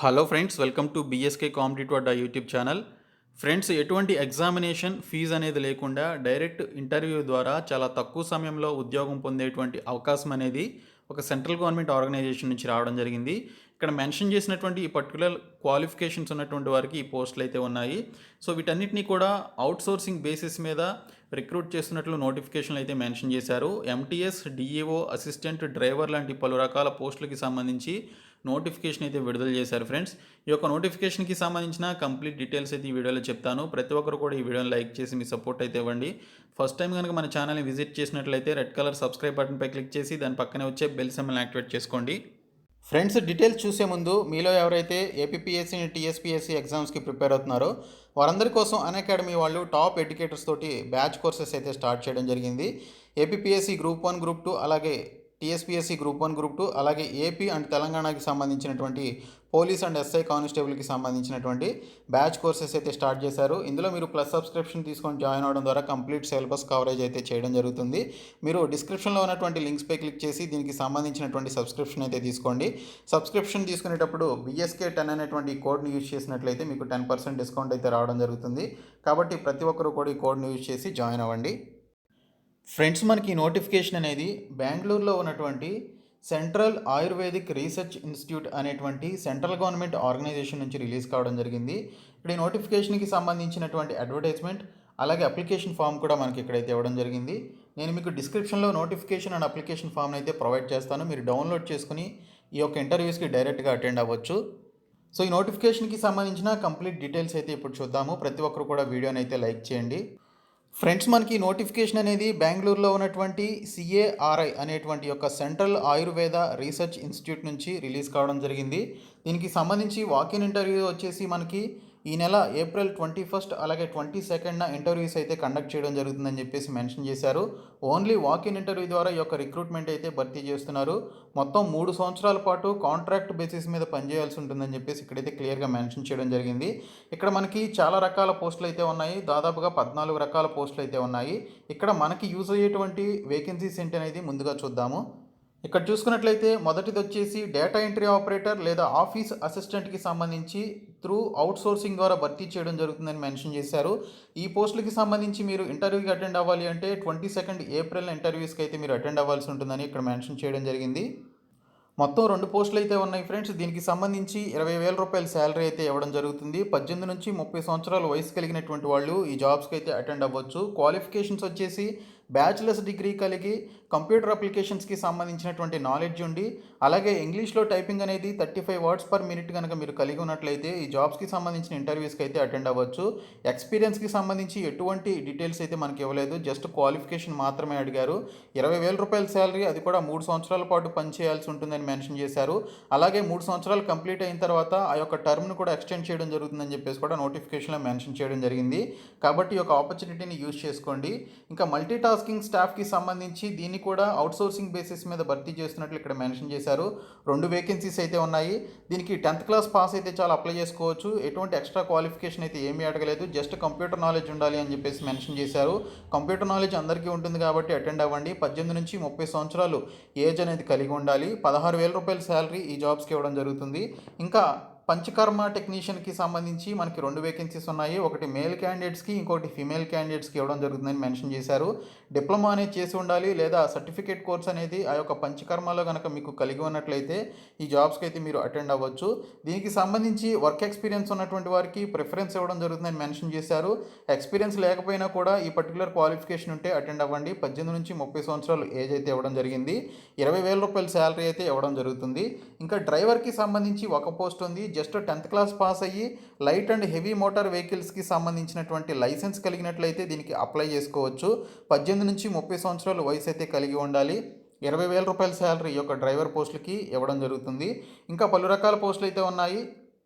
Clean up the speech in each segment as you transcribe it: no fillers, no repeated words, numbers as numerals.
Hello friends, welcome to BSK competitive Adda YouTube channel. Friends, ఎటువంటి examination fee అనేది లేకుండా direct interview ద్వారా చాలా తక్కువ సమయంలో ఉద్యోగం పొందేటువంటి అవకాశం అనేది ఒక సెంట్రల్ గవర్నమెంట్ ఆర్గనైజేషన్ నుంచి రావడం జరిగింది. ఇక్కడ మెన్షన్ చేసినటువంటి ఈ పర్టికులర్ క్వాలిఫికేషన్స్ ఉన్నటువంటి వారికి ఈ పోస్టులు అయితే ఉన్నాయి. సో వీటన్నిటిని కూడా అవుట్సోర్సింగ్ బేసిస్ మీద రిక్రూట్ చేస్తున్నట్లు నోటిఫికేషన్లు అయితే మెన్షన్ చేశారు. ఎంటీఎస్, డిఈఓ, అసిస్టెంట్, డ్రైవర్ లాంటి పలు రకాల పోస్టులకి సంబంధించి నోటిఫికేషన్ అయితే విడుదల చేశారు. ఫ్రెండ్స్, ఈ యొక్క నోటిఫికేషన్కి సంబంధించిన కంప్లీట్ డీటెయిల్స్ అయితే ఈ వీడియోలో చెప్తాను. ప్రతి ఒక్కరు కూడా ఈ వీడియోని లైక్ చేసి మీ సపోర్ట్ అయితే ఇవ్వండి. ఫస్ట్ టైం కనుక మన ఛానల్ని విజిట్ చేసినట్లయితే రెడ్ కలర్ సబ్స్క్రైబ్ బటన్పై క్లిక్ చేసి దాని పక్కనే వచ్చే బెల్ సింబల్ని యాక్టివేట్ చేసుకోండి. ఫ్రెండ్స్, డీటెయిల్స్ చూసే ముందు మీలో ఎవరైతే ఏపీపీఎస్సీ, టీఎస్పీఎస్సీ ఎగ్జామ్స్కి ప్రిపేర్ అవుతున్నారో వారందరి కోసం అన్అకాడమీ వాళ్ళు టాప్ ఎడ్యుకేటర్స్ తోటి బ్యాచ్ కోర్సెస్ అయితే స్టార్ట్ చేయడం జరిగింది. ఏపీపీఎస్సీ గ్రూప్ 1, గ్రూప్ 2 అలాగే టీఎస్పీఎస్సీ గ్రూప్ 1, గ్రూప్ 2 అలాగే ఏపీ అండ్ తెలంగాణకి సంబంధించినటువంటి పోలీస్ అండ్ ఎస్ఐ కానిస్టేబుల్కి సంబంధించినటువంటి బ్యాచ్ కోర్సెస్ అయితే స్టార్ట్ చేశారు. ఇందులో మీరు ప్లస్ సబ్స్క్రిప్షన్ తీసుకొని జాయిన్ అవ్వడం ద్వారా కంప్లీట్ సిలబస్ కవరేజ్ అయితే చేయడం జరుగుతుంది. మీరు డిస్క్రిప్షన్లో ఉన్నటువంటి లింక్స్పై క్లిక్ చేసి దీనికి సంబంధించినటువంటి సబ్స్క్రిప్షన్ అయితే తీసుకోండి. సబ్స్క్రిప్షన్ తీసుకునేటప్పుడు BSK10 అనేటువంటి కోడ్ని యూజ్ చేసినట్లయితే మీకు 10% డిస్కౌంట్ అయితే రావడం జరుగుతుంది. కాబట్టి ప్రతి ఒక్కరూ కూడా ఈ కోడ్ని యూజ్ చేసి జాయిన్ అవ్వండి. ఫ్రెండ్స్, మనకి నోటిఫికేషన్ అనేది బెంగళూరులో ఉన్నటువంటి సెంట్రల్ ఆయుర్వేదిక్ రీసెర్చ్ ఇన్స్టిట్యూట్ అనేటువంటి సెంట్రల్ గవర్నమెంట్ ఆర్గనైజేషన్ నుంచి రిలీజ్ కావడం జరిగింది. ఇక్కడ ఈ నోటిఫికేషన్కి సంబంధించినటువంటి అడ్వర్టైజ్మెంట్ అలాగే అప్లికేషన్ ఫామ్ కూడా మనకి ఇక్కడైతే ఇవ్వడం జరిగింది. నేను మీకు డిస్క్రిప్షన్లో నోటిఫికేషన్ అండ్ అప్లికేషన్ ఫామ్ని అయితే ప్రొవైడ్ చేస్తాను. మీరు డౌన్లోడ్ చేసుకుని ఈ యొక్క ఇంటర్వ్యూస్కి డైరెక్ట్గా అటెండ్ అవ్వచ్చు. సో ఈ నోటిఫికేషన్కి సంబంధించిన కంప్లీట్ డీటెయిల్స్ అయితే ఇప్పుడు చూద్దాము. ప్రతి ఒక్కరు కూడా వీడియోని అయితే లైక్ చేయండి. ఫ్రెండ్స్, మనకి నోటిఫికేషన్ అనేది బెంగళూరులో ఉన్నటువంటి CARI అనేటువంటి యొక్క సెంట్రల్ ఆయుర్వేద రీసెర్చ్ ఇన్స్టిట్యూట్ నుంచి రిలీజ్ కావడం జరిగింది. దీనికి సంబంధించి వాకిన్ ఇంటర్వ్యూ వచ్చేసి మనకి ఈ నెల ఏప్రిల్ 21 అలాగే 22 ఇంటర్వ్యూస్ అయితే కండక్ట్ చేయడం జరుగుతుందని చెప్పేసి మెన్షన్ చేశారు. ఓన్లీ వాకిన్ ఇంటర్వ్యూ ద్వారా ఈ యొక్క రిక్రూట్మెంట్ అయితే భర్తీ చేస్తున్నారు. మొత్తం 3 సంవత్సరాల పాటు కాంట్రాక్ట్ బేసిస్ మీద పనిచేయాల్సి ఉంటుందని చెప్పేసి ఇక్కడైతే క్లియర్గా మెన్షన్ చేయడం జరిగింది. ఇక్కడ మనకి చాలా రకాల పోస్టులు అయితే ఉన్నాయి. దాదాపుగా 14 రకాల పోస్టులు అయితే ఉన్నాయి. ఇక్కడ మనకి యూజ్ అయ్యేటువంటి వేకెన్సీస్ ఏంటి అనేది ముందుగా చూద్దాము. ఇక్కడ చూసుకున్నట్లయితే మొదటిది వచ్చేసి డేటా ఎంట్రీ ఆపరేటర్ లేదా ఆఫీస్ అసిస్టెంట్కి సంబంధించి త్రూ అవుట్సోర్సింగ్ ద్వారా భర్తీ చేయడం జరుగుతుందని మెన్షన్ చేశారు. ఈ పోస్టులకి సంబంధించి మీరు ఇంటర్వ్యూకి అటెండ్ అవ్వాలి అంటే 22 ఏప్రిల్ ఇంటర్వ్యూస్కి అయితే మీరు అటెండ్ అవ్వాల్సి ఉంటుందని ఇక్కడ మెన్షన్ చేయడం జరిగింది. మొత్తం 2 పోస్టులు అయితే ఉన్నాయి ఫ్రెండ్స్. దీనికి సంబంధించి 20,000 రూపాయల శాలరీ అయితే ఇవ్వడం జరుగుతుంది. 18 నుంచి 30 సంవత్సరాల వయసు కలిగినటువంటి వాళ్ళు ఈ జాబ్స్కి అయితే అటెండ్ అవ్వచ్చు. క్వాలిఫికేషన్స్ వచ్చేసి బ్యాచిలర్స్ డిగ్రీ కలిగి కంప్యూటర్ అప్లికేషన్స్కి సంబంధించినటువంటి నాలెడ్జ్ ఉండి అలాగే ఇంగ్లీష్లో టైపింగ్ అనేది 35 వర్డ్స్ పర్ మినిట్ కనుక మీరు కలిగి ఉన్నట్లయితే ఈ జాబ్స్కి సంబంధించిన ఇంటర్వ్యూస్కి అయితే అటెండ్ అవ్వచ్చు. ఎక్స్పీరియన్స్కి సంబంధించి ఎటువంటి డీటెయిల్స్ అయితే మనకి ఇవ్వలేదు, జస్ట్ క్వాలిఫికేషన్ మాత్రమే అడిగారు. 20,000 రూపాయల శాలరీ, అది కూడా 3 సంవత్సరాల పాటు పనిచేయాల్సి ఉంటుందని మెన్షన్ చేశారు. అలాగే 3 సంవత్సరాలు కంప్లీట్ అయిన తర్వాత ఆ యొక్క టర్మ్ను కూడా ఎక్స్టెండ్ చేయడం జరుగుతుందని చెప్పేసి కూడా నోటిఫికేషన్లో మెన్షన్ చేయడం జరిగింది. కాబట్టి ఈ యొక్క ఆపర్చునిటీని యూజ్ చేసుకోండి. ఇంకా మల్టీ టాస్కింగ్ స్టాఫ్కి సంబంధించి దీన్ని కూడా అవుట్సోర్సింగ్ బేసిస్ మీద భర్తీ చేస్తున్నట్లు ఇక్కడ మెన్షన్ చేశారు. 2 వేకెన్సీస్ అయితే ఉన్నాయి. దీనికి 10th క్లాస్ పాస్ అయితే చాలా అప్లై చేసుకోవచ్చు. ఎటువంటి ఎక్స్ట్రా క్వాలిఫికేషన్ అయితే ఏమీ అడగలేదు, జస్ట్ కంప్యూటర్ నాలెడ్జ్ ఉండాలి అని చెప్పేసి మెన్షన్ చేశారు. కంప్యూటర్ నాలెడ్జ్ అందరికీ ఉంటుంది కాబట్టి అటెండ్ అవ్వండి. 18 నుంచి 30 సంవత్సరాలు ఏజ్ అనేది కలిగి ఉండాలి. 16,000 రూపాయల శాలరీ ఈ జాబ్స్కి ఇవ్వడం జరుగుతుంది. ఇంకా పంచకర్మ టెక్నీషియన్కి సంబంధించి మనకి 2 వేకెన్సీస్ ఉన్నాయి. ఒకటి మేల్ క్యాండిడేట్స్కి, ఇంకోటి ఫీమేల్ క్యాండిడేట్స్కి ఇవ్వడం జరుగుతుందని మెన్షన్ చేశారు. డిప్లొమా అనేది చేసి ఉండాలి లేదా సర్టిఫికేట్ కోర్స్ అనేది ఆ యొక్క పంచకర్మలో కనుక మీకు కలిగి ఉన్నట్లయితే ఈ జాబ్స్కి అయితే మీరు అటెండ్ అవ్వచ్చు. దీనికి సంబంధించి వర్క్ ఎక్స్పీరియన్స్ ఉన్నటువంటి వారికి ప్రిఫరెన్స్ ఇవ్వడం జరుగుతుందని మెన్షన్ చేశారు. ఎక్స్పీరియన్స్ లేకపోయినా కూడా ఈ పర్టికులర్ క్వాలిఫికేషన్ ఉంటే అటెండ్ అవ్వండి. 18 నుంచి 30 సంవత్సరాలు ఏజ్ అయితే ఇవ్వడం జరిగింది. 20,000 రూపాయల శాలరీ అయితే ఇవ్వడం జరుగుతుంది. ఇంకా డ్రైవర్కి సంబంధించి ఒక పోస్ట్ ఉంది. జస్ట్ 10th క్లాస్ పాస్ అయ్యి లైట్ అండ్ హెవీ మోటార్ వెహికల్స్కి సంబంధించినటువంటి లైసెన్స్ కలిగినట్లయితే దీనికి అప్లై చేసుకోవచ్చు. 18 నుంచి 30 సంవత్సరాల వయసు అయితే కలిగి ఉండాలి. 20,000 రూపాయల శాలరీ ఈ యొక్క డ్రైవర్ పోస్టులకి ఇవ్వడం జరుగుతుంది. ఇంకా పలు రకాల పోస్టులు అయితే ఉన్నాయి.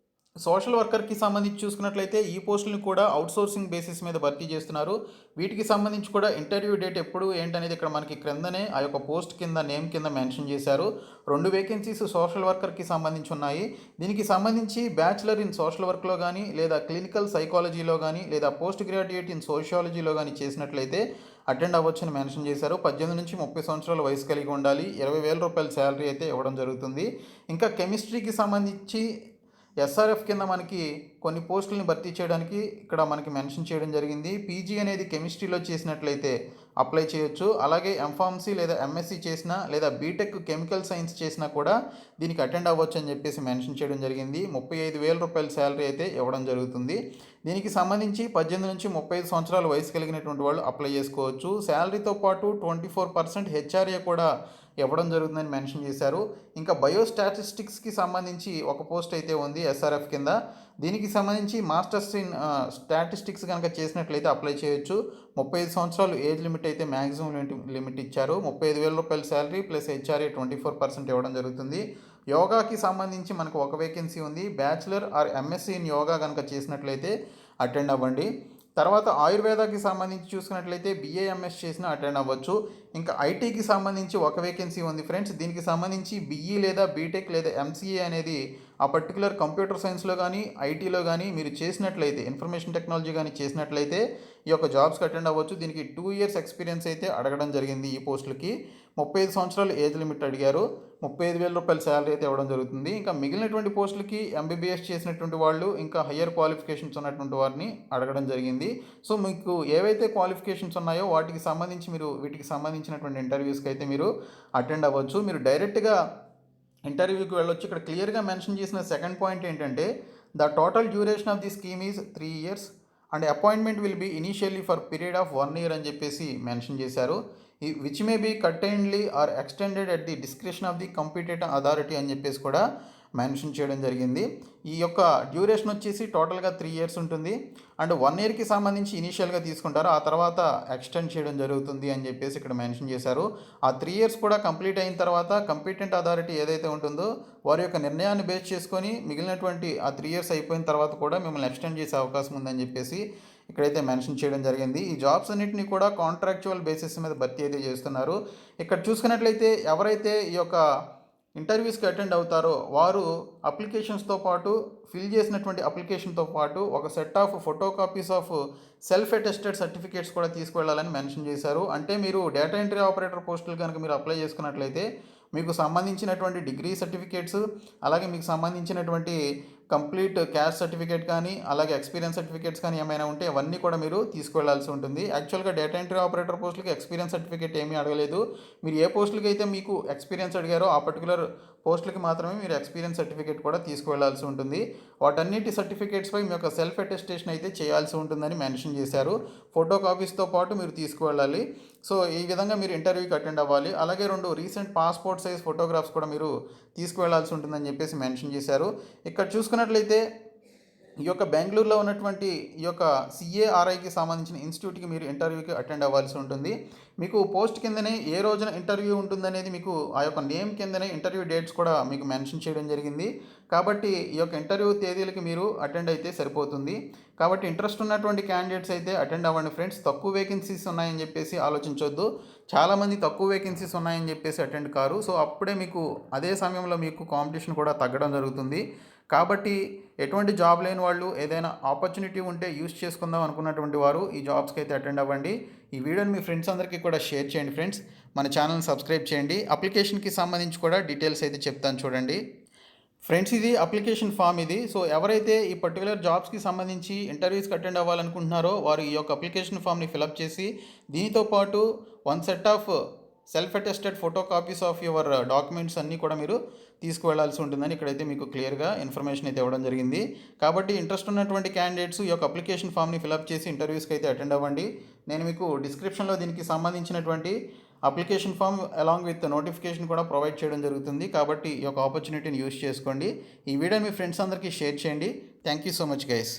సోషల్ వర్కర్కి సంబంధించి చూసుకున్నట్లయితే ఈ పోస్టులను కూడా అవుట్సోర్సింగ్ బేసిస్ మీద భర్తీ చేస్తున్నారు. వీటికి సంబంధించి కూడా ఇంటర్వ్యూ డేట్ ఎప్పుడు ఏంటనేది ఇక్కడ మనకి క్రిందనే ఆ యొక్క పోస్ట్ కింద నేమ్ కింద మెన్షన్ చేశారు. 2 వేకెన్సీస్ సోషల్ వర్కర్కి సంబంధించి ఉన్నాయి. దీనికి సంబంధించి బ్యాచిలర్ ఇన్ సోషల్ వర్క్లో కానీ లేదా క్లినికల్ సైకాలజీలో కానీ లేదా పోస్ట్ గ్రాడ్యుయేట్ ఇన్ సోషియాలజీలో కానీ చేసినట్లయితే అటెండ్ అవ్వచ్చని మెన్షన్ చేశారు. 18 నుంచి 30 సంవత్సరాల వయసు కలిగి ఉండాలి. 20,000 రూపాయల శాలరీ అయితే ఇవ్వడం జరుగుతుంది. ఇంకా కెమిస్ట్రీకి సంబంధించి ఎస్ఆర్ఎఫ్ కింద మనకి కొన్ని పోస్టులని భర్తీ చేయడానికి ఇక్కడ మనకి మెన్షన్ చేయడం జరిగింది. పీజీ అనేది కెమిస్ట్రీలో చేసినట్లయితే అప్లై చేయొచ్చు. అలాగే ఎంఫార్మసీ లేదా ఎంఎస్సీ చేసినా లేదా బీటెక్ కెమికల్ సైన్స్ చేసినా కూడా దీనికి అటెండ్ అవ్వచ్చు అని చెప్పేసి మెన్షన్ చేయడం జరిగింది. 35,000 రూపాయల శాలరీ అయితే ఇవ్వడం జరుగుతుంది. దీనికి సంబంధించి 18 నుంచి 35 సంవత్సరాల వయసు కలిగినటువంటి వాళ్ళు అప్లై చేసుకోవచ్చు. శాలరీతో పాటు 24% హెచ్ఆర్ఏ కూడా ఇవ్వడం జరుగుతుందని మెన్షన్ చేశారు. ఇంకా బయోస్టాటిస్టిక్స్కి సంబంధించి ఒక పోస్ట్ అయితే ఉంది ఎస్ఆర్ఎఫ్ కింద. దీనికి సంబంధించి మాస్టర్స్ ఇన్ స్టాటిస్టిక్స్ కనుక చేసినట్లయితే అప్లై చేయొచ్చు. 35 సంవత్సరాలు ఏజ్ లిమిట్ అయితే మ్యాక్సిమం లిమిట్ ఇచ్చారు. 35,000 రూపాయల శాలరీ ప్లస్ హెచ్ఆర్ఏ 24% ఇవ్వడం జరుగుతుంది. యోగాకి సంబంధించి మనకు ఒక వేకెన్సీ ఉంది. Bachelor are MSc in yoga కనుక చేసినట్లయితే అటెండ్ అవ్వండి. తర్వాత ఆయుర్వేదాకి సంబంధించి చూసుకున్నట్లయితే బీఏఎంఎస్ చేసిన అటెండ్ అవ్వచ్చు. ఇంకా ఐటీకి సంబంధించి ఒక వేకెన్సీ ఉంది ఫ్రెండ్స్. దీనికి సంబంధించి బీఈ లేదా బీటెక్ లేదా ఎంసీఏ అనేది ఆ పర్టికులర్ కంప్యూటర్ సైన్స్లో కానీ ఐటీలో కానీ మీరు చేసినట్లయితే, ఇన్ఫర్మేషన్ టెక్నాలజీ కానీ చేసినట్లయితే ఈ యొక్క జాబ్స్కి అటెండ్ అవ్వచ్చు. దీనికి 2 years ఎక్స్పీరియన్స్ అయితే అడగడం జరిగింది. ఈ పోస్టులకి 35 సంవత్సరాలు ఏజ్ లిమిట్ అడిగారు. 35,000 రూపాయల శాలరీ అయితే ఇవ్వడం జరుగుతుంది. ఇంకా మిగిలినటువంటి పోస్టులకి ఎంబీబీఎస్ చేసినటువంటి వాళ్ళు, ఇంకా హయ్యర్ క్వాలిఫికేషన్స్ ఉన్నటువంటి వారిని అడగడం జరిగింది. సో మీకు ఏవైతే క్వాలిఫికేషన్స్ ఉన్నాయో వాటికి సంబంధించి మీరు వీటికి సంబంధించినటువంటి ఇంటర్వ్యూస్కి అయితే మీరు అటెండ్ అవ్వచ్చు. మీరు డైరెక్ట్గా ఇంటర్వ్యూకి వెళ్ళొచ్చు. ఇక్కడ క్లియర్గా మెన్షన్ చేసిన సెకండ్ పాయింట్ ఏంటంటే, the total duration of the scheme is 3 years and appointment will be initially for period of 1 year అని చెప్పేసి మెన్షన్ చేశారు. Which may be certainly or extended at the description of the competent authority అని చెప్పేసి కూడా mention చేయడం జరిగింది. ఈ యొక్క డ్యూరేషన్ వచ్చేసి టోటల్గా 3 years ఉంటుంది. అండ్ 1 yearకి సంబంధించి ఇనీషియల్గా తీసుకుంటారు, ఆ తర్వాత ఎక్స్టెండ్ చేయడం జరుగుతుంది అని చెప్పేసి ఇక్కడ మెన్షన్ చేశారు. ఆ 3 years కూడా కంప్లీట్ అయిన తర్వాత కాంపిటెంట్ అథారిటీ ఏదైతే ఉంటుందో వారి యొక్క నిర్ణయాన్ని బేస్ చేసుకొని మిగిలినటువంటి ఆ 3 years అయిపోయిన తర్వాత కూడా మిమ్మల్ని ఎక్స్టెండ్ చేసే అవకాశం ఉందని చెప్పేసి ఇక్కడైతే మెన్షన్ చేయడం జరిగింది. ఈ జాబ్స్ అన్నింటినీ కూడా కాంట్రాక్చువల్ బేసిస్ మీద భర్తీ అయితే చేస్తున్నారు. ఇక్కడ చూసుకున్నట్లయితే ఎవరైతే ఈ యొక్క ఇంటర్వ్యూస్కి అటెండ్ అవుతారో వారు అప్లికేషన్స్తో పాటు ఫిల్ చేసినటువంటి అప్లికేషన్తో పాటు ఒక set of photo copies of self attested certificates కూడా తీసుకువెళ్ళాలని మెన్షన్ చేశారు. అంటే మీరు డేటా ఎంట్రీ ఆపరేటర్ పోస్టులు కనుక మీరు అప్లై చేసుకున్నట్లయితే మీకు సంబంధించినటువంటి డిగ్రీ సర్టిఫికేట్స్, అలాగే మీకు సంబంధించినటువంటి కంప్లీట్ క్యాస్ట్ సర్టిఫికేట్ కానీ, అలాగే ఎక్స్పీరియన్స్ సర్టిఫికేట్స్ కానీ ఏమైనా ఉంటే అవన్నీ కూడా మీరు తీసుకువెళ్లాల్సి ఉంటుంది. యాక్చువల్గా డేటా ఎంట్రీ ఆపరేటర్ పోస్టులకి ఎక్స్పీరియన్స్ సర్టిఫికేట్ ఏమీ అడగలేదు. మీరు ఏ పోస్టులకి అయితే మీకు ఎక్స్పీరియన్స్ అడిగారో ఆ పర్టికులర్ పోస్టులకి మాత్రమే మీరు ఎక్స్పీరియన్స్ సర్టిఫికేట్ కూడా తీసుకువెళ్లాల్సి ఉంటుంది. వాటన్నిటి సర్టిఫికేట్స్పై మీ యొక్క సెల్ఫ్ అటెస్టేషన్ అయితే చేయాల్సి ఉంటుందని మెన్షన్ చేశారు. ఫోటో కాపీస్తో పాటు మీరు తీసుకువెళ్ళాలి. సో ఈ విధంగా మీరు ఇంటర్వ్యూకి అటెండ్ అవ్వాలి. అలాగే 2 రీసెంట్ పాస్పోర్ట్ సైజ్ ఫోటోగ్రాఫ్స్ కూడా మీరు తీసుకువెళ్లాల్సి ఉంటుందని చెప్పేసి మెన్షన్ చేశారు. ఇక్కడ చూసుకున్నట్లయితే ఈ యొక్క బెంగళూరులో ఉన్నటువంటి ఈ యొక్క సిఏఆర్ఐకి సంబంధించిన ఇన్స్టిట్యూట్కి మీరు ఇంటర్వ్యూకి అటెండ్ అవ్వాల్సి ఉంటుంది. మీకు పోస్ట్ కిందనే ఏ రోజున ఇంటర్వ్యూ ఉంటుందనేది మీకు ఆ యొక్క నేమ్ కిందనే ఇంటర్వ్యూ డేట్స్ కూడా మీకు మెన్షన్ చేయడం జరిగింది. కాబట్టి ఈ యొక్క ఇంటర్వ్యూ తేదీలకి మీరు అటెండ్ అయితే సరిపోతుంది. కాబట్టి ఇంట్రెస్ట్ ఉన్నటువంటి క్యాండిడేట్స్ అయితే అటెండ్ అవ్వండి ఫ్రెండ్స్. తక్కువ వేకెన్సీస్ ఉన్నాయని చెప్పేసి ఆలోచించొద్దు. చాలామంది తక్కువ వేకెన్సీస్ ఉన్నాయని చెప్పేసి అటెండ్ కారు. సో అప్పుడే మీకు అదే సమయంలో మీకు కాంపిటీషన్ కూడా తగ్గడం జరుగుతుంది. కాబట్టి ఎటువంటి జాబ్ లేని వాళ్ళు ఏదైనా ఆపర్చునిటీ ఉంటే యూస్ చేసుకుందాం అనుకున్నటువంటి వారు ఈ జాబ్స్కి అయితే అటెండ్ అవ్వండి. ఈ వీడియోని మీ ఫ్రెండ్స్ అందరికీ కూడా షేర్ చేయండి ఫ్రెండ్స్. మన ఛానల్ని సబ్స్క్రైబ్ చేయండి. అప్లికేషన్కి సంబంధించి కూడా డీటెయిల్స్ అయితే చెప్తాను చూడండి ఫ్రెండ్స్. ఇది అప్లికేషన్ ఫామ్ ఇది. సో ఎవరైతే ఈ పర్టికులర్ జాబ్స్కి సంబంధించి ఇంటర్వ్యూస్కి అటెండ్ అవ్వాలనుకుంటున్నారో వారు ఈ యొక్క అప్లికేషన్ ఫామ్ని ఫిలప్ చేసి దీనితో పాటు 1 set of self attested photo copies of your documents అన్నీ కూడా మీరు తీసుకువెళ్లాల్సి ఉంటుందని ఇక్కడైతే మీకు క్లియర్గా ఇన్ఫర్మేషన్ అయితే ఇవ్వడం జరిగింది. కాబట్టి ఇంట్రెస్ట్ ఉన్నటువంటి క్యాండిడేట్స్ ఈ యొక్క అప్లికేషన్ ఫామ్ని ఫిలప్ చేసి ఇంటర్వ్యూస్కి అయితే అటెండ్ అవ్వండి. నేను మీకు డిస్క్రిప్షన్లో దీనికి సంబంధించినటువంటి application form along with notification కూడా ప్రొవైడ్ చేయడం జరుగుతుంది. కాబట్టి ఈ యొక్క ఆపర్చునిటీని యూస్ చేసుకోండి. ఈ వీడియో మీ ఫ్రెండ్స్ అందరికీ షేర్ చేయండి. Thank you so much guys.